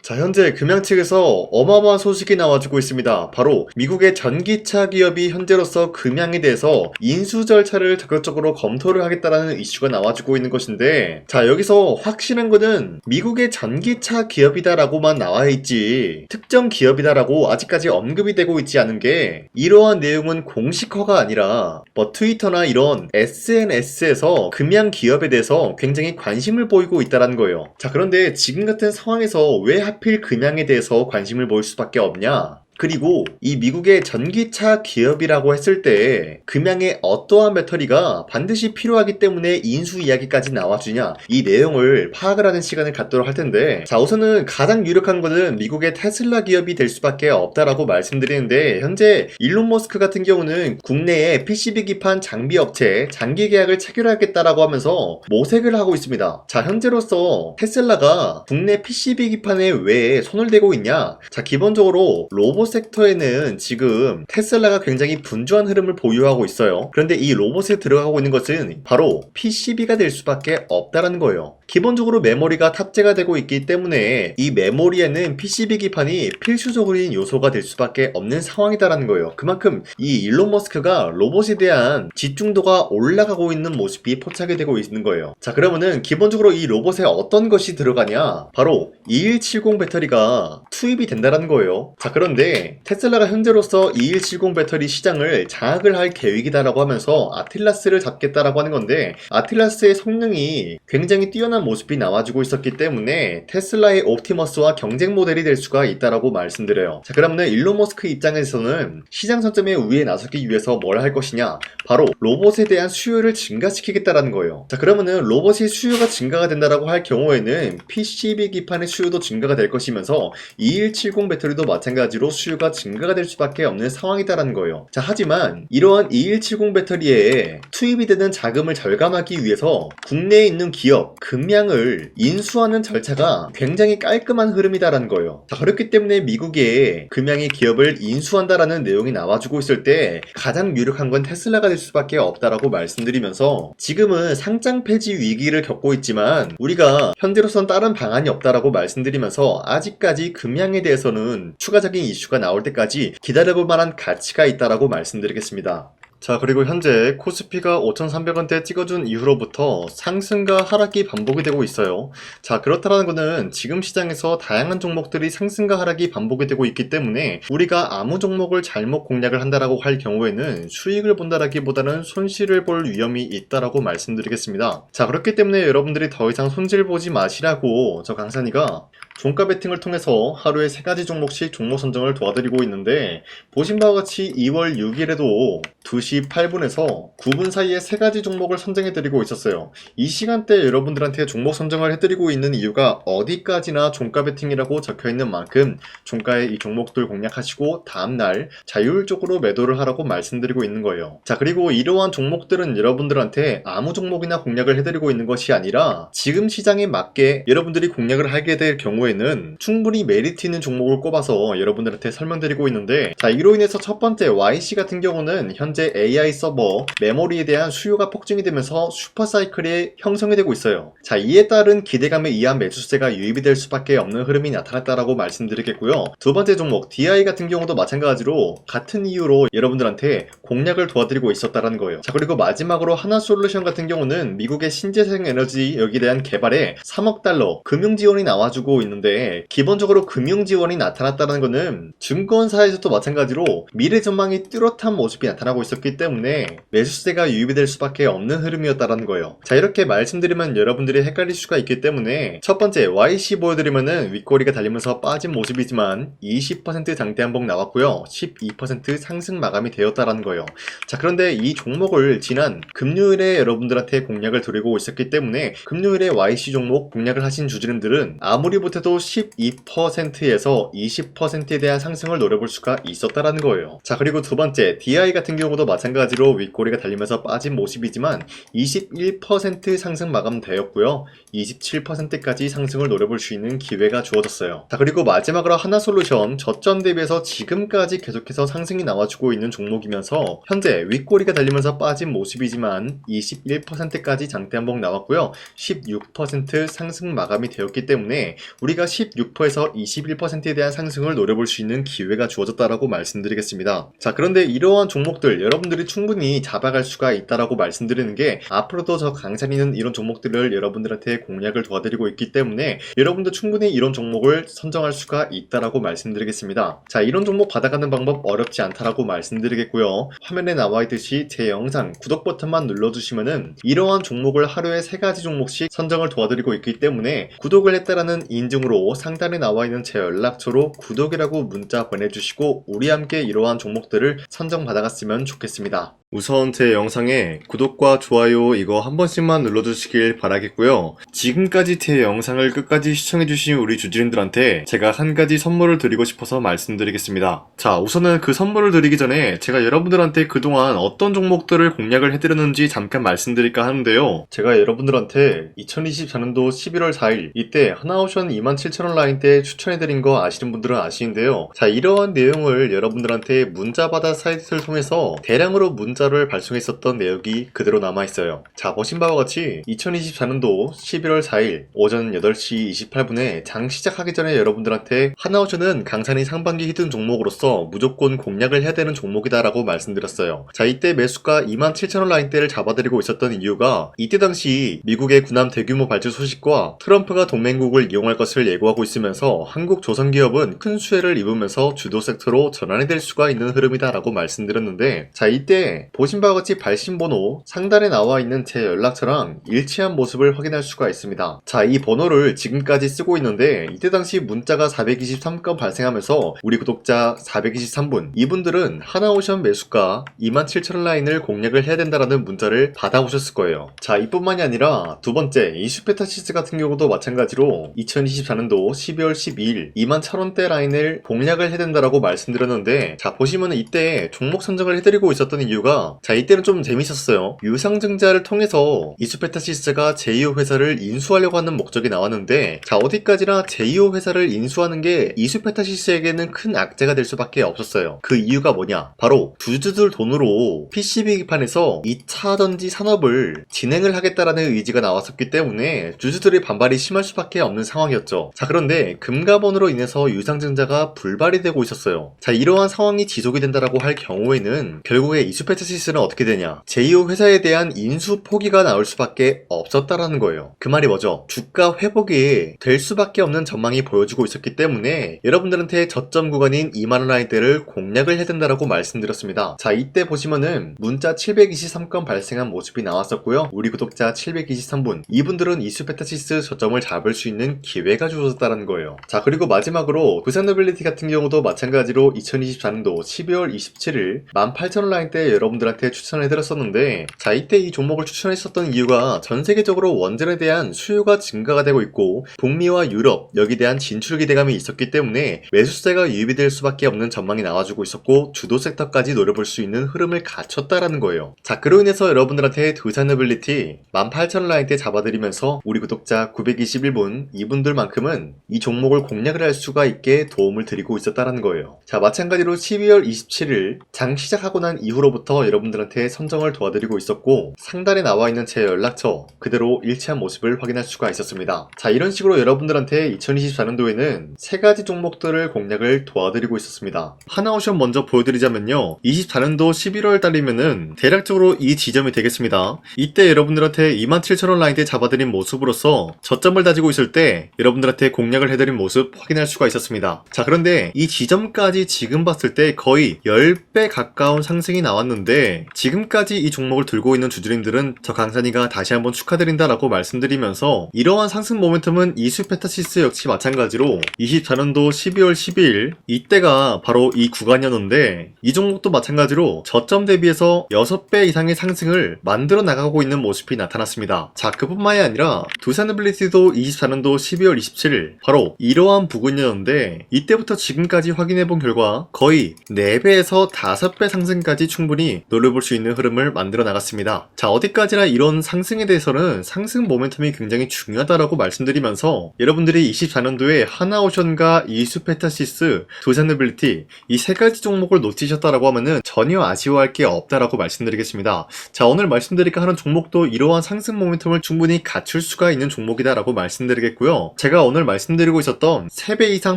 자, 현재 금양 측에서 어마어마한 소식이 나와주고 있습니다. 바로 미국의 전기차 기업이 현재로서 금양에 대해서 인수 절차를 적극적으로 검토를 하겠다라는 이슈가 나와주고 있는 것인데, 자, 여기서 확실한 거는 미국의 전기차 기업이다라고만 나와 있지 특정 기업이다라고 아직까지 언급이 되고 있지 않은 게, 이러한 내용은 공식화가 아니라 트위터나 이런 SNS에서 금양 기업에 대해서 굉장히 관심을 보이고 있다는 거예요. 자, 그런데 지금 같은 상황에서 왜 하필 금양에 대해서 관심을 보일 수밖에 없냐? 그리고 이 미국의 전기차 기업이라고 했을 때 금양의 어떠한 배터리가 반드시 필요하기 때문에 인수 이야기까지 나와주냐, 이 내용을 파악을 하는 시간을 갖도록 할 텐데, 자, 우선은 가장 유력한 것은 미국의 테슬라 기업이 될 수밖에 없다라고 말씀드리는데, 현재 일론 머스크 같은 경우는 국내에 PCB 기판 장비 업체 장기 계약을 체결하겠다라고 하면서 모색을 하고 있습니다. 자, 현재로서 테슬라가 국내 PCB 기판에 왜 손을 대고 있냐? 자, 기본적으로 로봇 섹터에는 지금 테슬라가 굉장히 분주한 흐름을 보유하고 있어요. 그런데 이 로봇에 들어가고 있는 것은 바로 PCB가 될 수밖에 없다는 거예요. 기본적으로 메모리가 탑재가 되고 있기 때문에 이 메모리에는 PCB 기판이 필수적인 요소가 될 수밖에 없는 상황이다라는 거예요. 그만큼 이 일론 머스크가 로봇에 대한 집중도가 올라가고 있는 모습이 포착이 되고 있는 거예요. 자, 그러면은 기본적으로 이 로봇에 어떤 것이 들어가냐? 바로 2170 배터리가 투입이 된다는 거예요. 자, 그런데 테슬라가 현재로서 2170 배터리 시장을 장악을 할 계획이다라고 하면서 아틀라스를 잡겠다라고 하는 건데, 아틀라스의 성능이 굉장히 뛰어난 모습이 나와주고 있었기 때문에 테슬라의 옵티머스와 경쟁 모델이 될 수가 있다라고 말씀드려요. 자, 그러면 일론 머스크 입장에서는 시장 선점에 우위에 나서기 위해서 뭘 할 것이냐? 바로 로봇에 대한 수요를 증가시키겠다라는 거예요. 자, 그러면은 로봇이 수요가 증가가 된다라고 할 경우에는 PCB 기판의 수요도 증가가 될 것이면서 2170 배터리도 마찬가지로 수요가 증가가 될 수밖에 없는 상황이다라는 거예요. 자, 하지만 이러한 2170 배터리에 투입이 되는 자금을 절감하기 위해서 국내에 있는 기업 금양을 인수하는 절차가 굉장히 깔끔한 흐름이다라는 거예요. 자, 그렇기 때문에 미국의 금양이 기업을 인수한다라는 내용이 나와주고 있을 때 가장 유력한 건 테슬라가 될 수밖에 없다라고 말씀드리면서, 지금은 상장 폐지 위기를 겪고 있지만 우리가 현재로선 다른 방안이 없다라고 말씀드리면서, 아직까지 금양에 대해서는 추가적인 이슈가 나올 때까지 기다려볼 만한 가치가 있다라고 말씀드리겠습니다. 자, 그리고 현재 코스피가 5,300원대 찍어준 이후로부터 상승과 하락이 반복이 되고 있어요. 자, 그렇다는 것은 지금 시장에서 다양한 종목들이 상승과 하락이 반복이 되고 있기 때문에 우리가 아무 종목을 잘못 공략을 한다라고 할 경우에는 수익을 본다라기보다는 손실을 볼 위험이 있다라고 말씀드리겠습니다. 자, 그렇기 때문에 여러분들이 더 이상 손실 보지 마시라고 저 강산이가 종가 베팅을 통해서 하루에 3가지 종목씩 종목 선정을 도와드리고 있는데, 보신 바와 같이 2월 6일에도 2시 8분에서 9분 사이에 3가지 종목을 선정해드리고 있었어요. 이 시간대 여러분들한테 종목 선정을 해드리고 있는 이유가 어디까지나 종가 베팅이라고 적혀있는 만큼 종가에 이 종목들 공략하시고 다음날 자율적으로 매도를 하라고 말씀드리고 있는 거예요. 자, 그리고 이러한 종목들은 여러분들한테 아무 종목이나 공략을 해드리고 있는 것이 아니라 지금 시장에 맞게 여러분들이 공략을 하게 될 경우에는 충분히 메리트 있는 종목을 꼽아서 여러분들한테 설명드리고 있는데, 자, 이로 인해서 첫 번째 YC 같은 경우는 현재 AI 서버 메모리에 대한 수요가 폭증이 되면서 슈퍼사이클이 형성이 되고 있어요. 자, 이에 따른 기대감에 의한 매수세가 유입이 될 수밖에 없는 흐름이 나타났다라고 말씀드리겠고요. 두 번째 종목 DI 같은 경우도 마찬가지로 같은 이유로 여러분들한테 공략을 도와드리고 있었다는 거예요. 자, 그리고 마지막으로 하나솔루션 같은 경우는 미국의 신재생 에너지 여기에 대한 개발에 3억 달러 금융 지원이 나와주고 있는데, 기본적으로 금융 지원이 나타났다는 것은 증권사에서도 마찬가지로 미래 전망이 뚜렷한 모습이 나타나고 있었기 때문에 매수세가 유입이 될 수밖에 없는 흐름이었다는 거예요. 자, 이렇게 말씀드리면 여러분들이 헷갈릴 수가 있기 때문에 첫 번째 YC 보여드리면은 윗꼬리가 달리면서 빠진 모습이지만 20% 장대 한봉 나왔고요, 12% 상승 마감이 되었다는 거예요. 자, 그런데 이 종목을 지난 금요일에 여러분들한테 공략을 드리고 있었기 때문에 금요일에 YC 종목 공략을 하신 주주님들은 아무리 못해도 12%에서 20%에 대한 상승을 노려볼 수가 있었다라는 거예요. 자, 그리고 두 번째 DI 같은 경우도 마찬가지로 윗꼬리가 달리면서 빠진 모습이지만 21% 상승 마감되었고요, 27%까지 상승을 노려볼 수 있는 기회가 주어졌어요. 자, 그리고 마지막으로 하나솔루션 저점 대비해서 지금까지 계속해서 상승이 나와주고 있는 종목이면서 현재 윗꼬리가 달리면서 빠진 모습이지만 21%까지 장대 한봉 나왔고요, 16% 상승 마감이 되었기 때문에 우리 우리가 16%에서 21%에 대한 상승을 노려볼 수 있는 기회가 주어졌다라고 말씀드리겠습니다. 자, 그런데 이러한 종목들 여러분들이 충분히 잡아갈 수가 있다라고 말씀드리는 게 앞으로도 저 강산이는 이런 종목들을 여러분들한테 공략을 도와드리고 있기 때문에 여러분도 충분히 이런 종목을 선정할 수가 있다라고 말씀드리겠습니다. 자, 이런 종목 받아가는 방법 어렵지 않다라고 말씀드리겠고요. 화면에 나와 있듯이 제 영상 구독 버튼만 눌러주시면은 이러한 종목을 하루에 3가지 종목씩 선정을 도와드리고 있기 때문에 구독을 했다라는 인증으로 상단에 나와 있는 제 연락처로 구독이라고 문자 보내주시고 우리 함께 이러한 종목들을 선정받아갔으면 좋겠습니다. 우선 제 영상에 구독과 좋아요 이거 한 번씩만 눌러주시길 바라겠고요. 지금까지 제 영상을 끝까지 시청해주신 우리 주주님들한테 제가 한 가지 선물을 드리고 싶어서 말씀드리겠습니다. 자, 우선은 그 선물을 드리기 전에 제가 여러분들한테 그동안 어떤 종목들을 공략을 해드렸는지 잠깐 말씀드릴까 하는데요. 제가 여러분들한테 2024년도 11월 4일 이때 하나오션 27,000원 라인 때 추천해드린 거 아시는 분들은 아시는데요. 자, 이러한 내용을 여러분들한테 문자받아 사이트를 통해서 대량으로 문자를 발송했었던 내역이 그대로 남아있어요. 자, 보신 바와 같이 2024년도 11월 4일 오전 8시 28분에 장 시작하기 전에 여러분들한테 하나오션은 강산이 상반기 히든 종목으로서 무조건 공략을 해야 되는 종목이다 라고 말씀드렸어요. 자, 이때 매수가 27,000원 라인대를 잡아드리고 있었던 이유가 이때 당시 미국의 군함 대규모 발주 소식과 트럼프가 동맹국을 이용할 것을 예고하고 있으면서 한국 조선기업은 큰 수혜를 입으면서 주도 섹터로 전환이 될 수가 있는 흐름이다 라고 말씀드렸는데, 자, 이때 보신 바와 같이 발신번호 상단에 나와 있는 제 연락처랑 일치한 모습을 확인할 수가 있습니다. 자, 이 번호를 지금까지 쓰고 있는데 이때 당시 문자가 423건 발생하면서 우리 구독자 423분 이분들은 하나오션 매수가 27,000원 라인을 공략을 해야 된다라는 문자를 받아오셨을 거예요. 자, 이뿐만이 아니라 두 번째 이슈페타시스 같은 경우도 마찬가지로 2024년도 12월 12일 21,000원대 라인을 공략을 해야 된다라고 말씀드렸는데, 자, 보시면은 이때 종목 선정을 해드리고 있었던 이유가 자, 이때는 좀 재밌었어요. 유상증자를 통해서 이슈페타시스가 제2호 회사를 인수하려고 하는 목적이 나왔는데, 자, 어디까지나 제2호 회사를 인수하는 게 이슈페타시스에게는 큰 악재가 될 수밖에 없었어요. 그 이유가 뭐냐? 바로 주주들 돈으로 PCB 기판에서 2차 전지 산업을 진행을 하겠다라는 의지가 나왔었기 때문에 주주들의 반발이 심할 수밖에 없는 상황이었죠. 자, 그런데 금가번으로 인해서 유상증자가 불발이 되고 있었어요. 자, 이러한 상황이 지속이 된다라고 할 경우에는 결국에 이슈페타시스는 어떻게 되냐? 제2호 회사에 대한 인수 포기가 나올 수밖에 없었다라는 거예요. 그 말이 뭐죠? 주가 회복이 될 수밖에 없는 전망이 보여지고 있었기 때문에 여러분들한테 저점 구간인 2만원 라인대를 공략을 해야 된다라고 말씀드렸습니다. 자, 이때 보시면은 문자 723건 발생한 모습이 나왔었고요. 우리 구독자 723분 이분들은 이슈페타시스 저점을 잡을 수 있는 기회가 주어졌다는 거예요. 자, 그리고 마지막으로 부산노빌리티 같은 경우도 마찬가지로 2024년도 12월 27일 18,000원 라인대 여러분들한테 추천을 해드렸었는데, 자, 이때 이 종목을 추천했었던 이유가 전 세계적으로 원전에 대한 수요가 증가가 되고 있고 북미와 유럽 여기에 대한 진출 기대감이 있었기 때문에 매수세가 유입이 될 수밖에 없는 전망이 나와주고 있었고 주도 섹터까지 노려볼 수 있는 흐름을 갖췄다라는 거예요. 자, 그로 인해서 여러분들한테 두산노빌리티 18,000원 라인대 잡아드리면서 우리 구독자 921분 이분들만큼은 이 종목을 공략을 할 수가 있게 도움을 드리고 있었다라는 거예요. 자, 마찬가지로 12월 27일 장 시작하고 난 이후로부터 여러분들한테 선정을 도와드리고 있었고 상단에 나와 있는 제 연락처 그대로 일치한 모습을 확인할 수가 있었습니다. 자, 이런 식으로 여러분들한테 2024년도에는 3가지 종목들을 공략을 도와드리고 있었습니다. 하나오션 먼저 보여드리자면요, 24년도 11월 달이면은 대략적으로 이 지점이 되겠습니다. 이때 여러분들한테 27,000원 라인대 잡아드린 모습으로서 저점을 다지고 있을 때 여러분들한테 공략을 해드린 모습 확인할 수가 있었습니다. 자, 그런데 이 지점까지 지금 봤을 때 거의 10배 가까운 상승이 나왔는데 지금까지 이 종목을 들고 있는 주주님들은 저 강산이가 다시 한번 축하드린다라고 말씀드리면서 이러한 상승 모멘텀은 이슈페타시스 역시 마찬가지로 24년도 12월 12일 이때가 바로 이 구간이었는데 이 종목도 마찬가지로 저점 대비해서 6배 이상의 상승을 만들어 나가고 있는 모습이 나타났습니다. 자, 그뿐만이 아니라 두산노빌리티도 24년도 12월 27일 바로 이러한 부근이었는데 이때부터 지금까지 확인해본 결과 거의 4배에서 5배 상승까지 충분히 노려볼 수 있는 흐름을 만들어 나갔습니다. 자, 어디까지나 이런 상승에 대해서는 상승 모멘텀이 굉장히 중요하다라고 말씀드리면서 여러분들이 24년도에 하나오션과 이슈페타시스, 두산노빌리티 이 3가지 종목을 놓치셨다라고 하면은 전혀 아쉬워할 게 없다라고 말씀드리겠습니다. 자, 오늘 말씀드릴까 하는 종목도 이러한 상승 모멘텀을 충분히 갖출 수가 있는 종목이다라고 말씀드리겠고요. 제가 제가 오늘 말씀드리고 있었던 3배 이상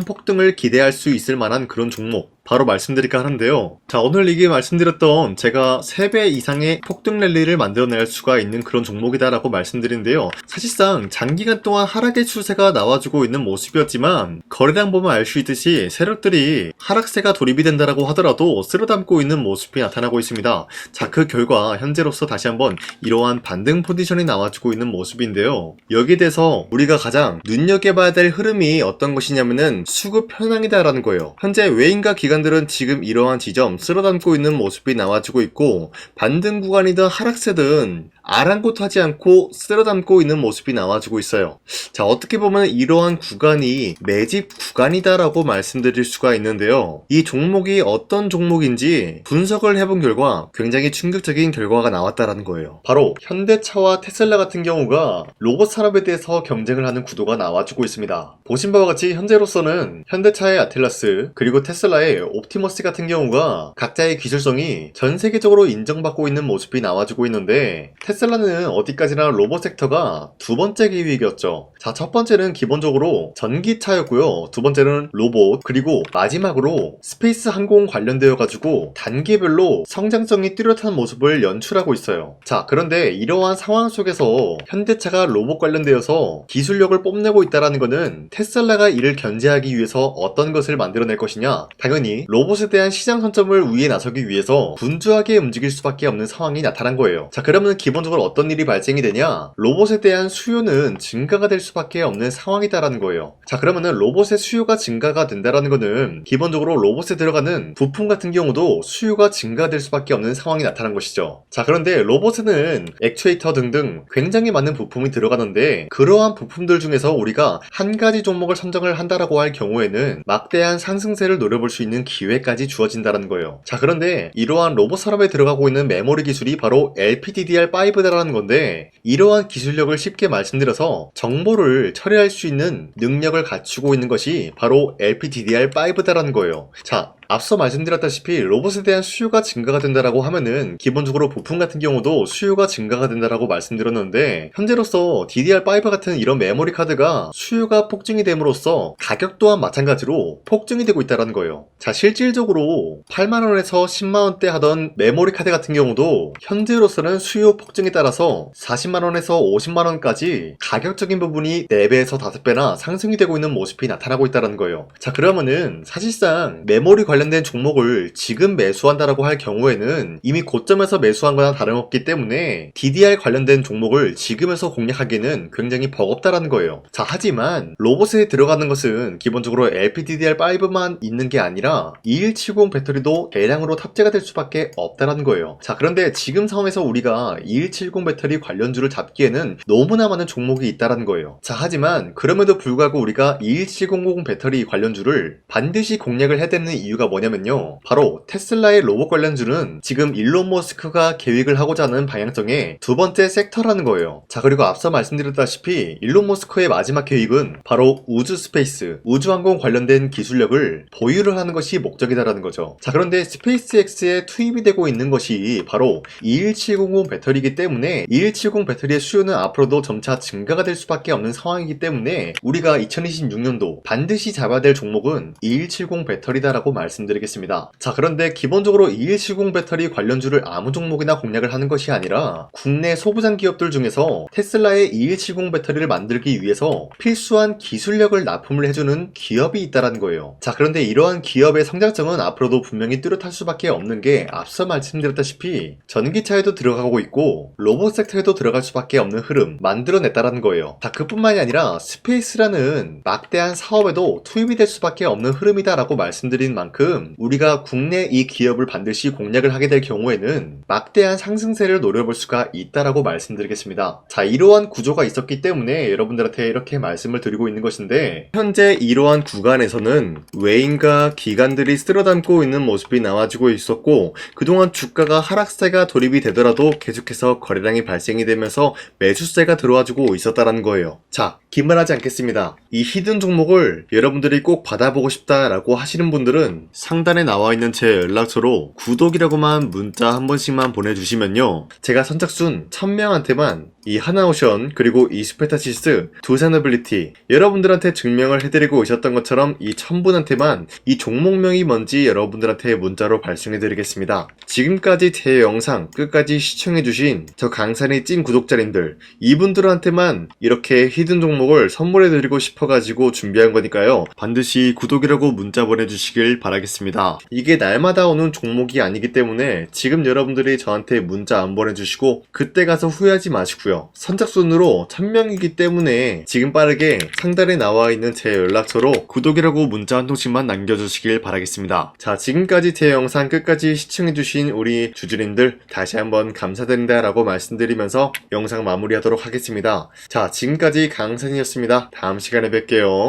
폭등을 기대할 수 있을 만한 그런 종목 바로 말씀드릴까 하는데요. 자, 오늘 이게 말씀드렸던 제가 3배 이상의 폭등 랠리를 만들어낼 수가 있는 그런 종목이다라고 말씀드리는데요. 사실상 장기간 동안 하락의 추세가 나와주고 있는 모습이었지만 거래량 보면 알 수 있듯이 세력들이 하락세가 돌입이 된다라고 하더라도 쓸어담고 있는 모습이 나타나고 있습니다. 자, 그 결과 현재로서 다시 한번 이러한 반등 포지션이 나와주고 있는 모습인데요. 여기에 대해서 우리가 가장 눈여겨봐야 될 흐름이 어떤 것이냐면은 수급 현황이다라는 거예요. 현재 외인과 기관들은 지금 이러한 지점 쓸어담고 있는 모습이 나와주고 있고, 반등 구간이든 하락세든 아랑곳하지 않고 쓸어담고 있는 모습이 나와주고 있어요. 자, 어떻게 보면 이러한 구간이 매집 구간이다라고 말씀드릴 수가 있는데요. 이 종목이 어떤 종목인지 분석을 해본 결과 굉장히 충격적인 결과가 나왔다라는 거예요. 바로 현대차와 테슬라 같은 경우가 로봇 산업에 대해서 경쟁을 하는 구도가 나와주고 있습니다. 보신 바와 같이 현재로서는 현대차의 아틀라스 그리고 테슬라의 옵티머스 같은 경우가 각자의 기술성이 전 세계적으로 인정받고 있는 모습이 나와주고 있는데, 테슬라는 어디까지나 로봇 섹터가 두 번째 기획이었죠. 자, 첫 번째는 기본적으로 전기차였고요. 두 번째는 로봇, 그리고 마지막으로 스페이스 항공 관련되어 가지고 단계별로 성장성이 뚜렷한 모습을 연출하고 있어요. 자, 그런데 이러한 상황 속에서 현대차가 로봇 관련되어서 기술력을 뽐내고 있다는 것은 테슬라가 이를 견제하기 위해서 어떤 것을 만들어낼 것이냐, 당연히 로봇에 대한 시장 선점을 위해 나서기 위해서 분주하게 움직일 수밖에 없는 상황이 나타난 거예요. 자, 그러면 기본적으로 어떤 일이 발생이 되냐, 로봇에 대한 수요는 증가가 될 수밖에 없는 상황이다라는 거예요. 자, 그러면은 로봇의 수요가 증가가 된다라는 거는 기본적으로 로봇에 들어가는 부품 같은 경우도 수요가 증가될 수밖에 없는 상황이 나타난 것이죠. 자, 그런데 로봇에는 액추에이터 등등 굉장히 많은 부품이 들어가는데, 그러한 부품들 중에서 우리가 한 가지 종목을 선정을 한다라고 할 경우에는 막대한 상승세를 노려볼 수 있는 기회까지 주어진다는 거예요. 자, 그런데 이러한 로봇 산업에 들어가고 있는 메모리 기술이 바로 LPDDR5다라는 건데, 이러한 기술력을 쉽게 말씀드려서 정보를 처리할 수 있는 능력을 갖추고 있는 것이 바로 LPDDR5다라는 거예요. 자, 앞서 말씀드렸다시피 로봇에 대한 수요가 증가가 된다라고 하면은 기본적으로 부품 같은 경우도 수요가 증가가 된다라고 말씀드렸는데, 현재로서 DDR5 같은 이런 메모리 카드가 수요가 폭증이 됨으로써 가격 또한 마찬가지로 폭증이 되고 있다는 거예요. 자, 실질적으로 8만원에서 10만원대 하던 메모리 카드 같은 경우도 현재로서는 수요 폭증에 따라서 40만원에서 50만원까지 가격적인 부분이 4배에서 5배나 상승이 되고 있는 모습이 나타나고 있다는 거예요. 자, 그러면은 사실상 메모리 관련된 종목을 지금 매수한다라고 할 경우에는 이미 고점에서 매수한 거나 다름없기 때문에 DDR 관련된 종목을 지금에서 공략하기는 굉장히 버겁다라는 거예요. 자, 하지만 로봇에 들어가는 것은 기본적으로 LPDDR5만 있는 게 아니라 2170 배터리도 대량으로 탑재가 될 수밖에 없다라는 거예요. 자, 그런데 지금 상황에서 우리가 2170 배터리 관련주를 잡기에는 너무나 많은 종목이 있다라는 거예요. 자, 하지만 그럼에도 불구하고 우리가 21700 배터리 관련주를 반드시 공략을 해야 되는 이유가 뭐냐면요, 바로 테슬라의 로봇 관련주는 지금 일론 머스크가 계획을 하고자 하는 방향성의 두 번째 섹터라는 거예요. 자, 그리고 앞서 말씀드렸다시피 일론 머스크의 마지막 계획은 바로 우주 스페이스, 우주항공 관련된 기술력을 보유를 하는 것이 목적이다라는 거죠. 자, 그런데 스페이스X에 투입이 되고 있는 것이 바로 21700 배터리이기 때문에 2170 배터리의 수요는 앞으로도 점차 증가가 될 수밖에 없는 상황이기 때문에 우리가 2026년도 반드시 잡아야 될 종목은 2170 배터리다라고 말씀드리겠습니다. 자, 그런데 기본적으로 2170 배터리 관련주를 아무 종목이나 공략을 하는 것이 아니라 국내 소부장 기업들 중에서 테슬라의 2170 배터리를 만들기 위해서 필수한 기술력을 납품을 해주는 기업이 있다는 거예요. 자, 그런데 이러한 기업의 성장성은 앞으로도 분명히 뚜렷할 수밖에 없는 게 앞서 말씀드렸다시피 전기차에도 들어가고 있고 로봇 섹터에도 들어갈 수밖에 없는 흐름 만들어냈다는 거예요. 자, 그뿐만이 아니라 스페이스라는 막대한 사업에도 투입이 될 수밖에 없는 흐름이다라고 말씀드린 만큼 우리가 국내 이 기업을 반드시 공략을 하게 될 경우에는 막대한 상승세를 노려볼 수가 있다라고 말씀드리겠습니다. 자, 이러한 구조가 있었기 때문에 여러분들한테 이렇게 말씀을 드리고 있는 것인데, 현재 이러한 구간에서는 외인과 기관들이 쓸어담고 있는 모습이 나와주고 있었고, 그동안 주가가 하락세가 돌입이 되더라도 계속해서 거래량이 발생이 되면서 매수세가 들어와주고 있었다는 거예요. 자, 기만하지 않겠습니다. 이 히든 종목을 여러분들이 꼭 받아보고 싶다라고 하시는 분들은 상단에 나와있는 제 연락처로 구독이라고만 문자 한 번씩만 보내주시면요, 제가 선착순 1000명한테만 이 하나오션 그리고 이 스페타시스 두 산어빌리티 여러분들한테 증명을 해드리고 있었던 것처럼 이 1000분한테만 이 종목명이 뭔지 여러분들한테 문자로 발송해드리겠습니다. 지금까지 제 영상 끝까지 시청해주신 저 강산의 찐 구독자님들 이분들한테만 이렇게 히든 종목을 선물해드리고 싶어가지고 준비한 거니까요. 반드시 구독이라고 문자 보내주시길 바라겠습니다. 이게 날마다 오는 종목이 아니기 때문에 지금 여러분들이 저한테 문자 안 보내주시고 그때 가서 후회하지 마시고요. 선착순으로 1000명이기 때문에 지금 빠르게 상단에 나와 있는 제 연락처로 구독이라고 문자 한 통씩만 남겨주시길 바라겠습니다. 자, 지금까지 제 영상 끝까지 시청해주신 우리 주주님들 다시 한번 감사드린다 라고 말씀드리면서 영상 마무리하도록 하겠습니다. 자, 지금까지 강산이었습니다. 다음 시간에 뵐게요.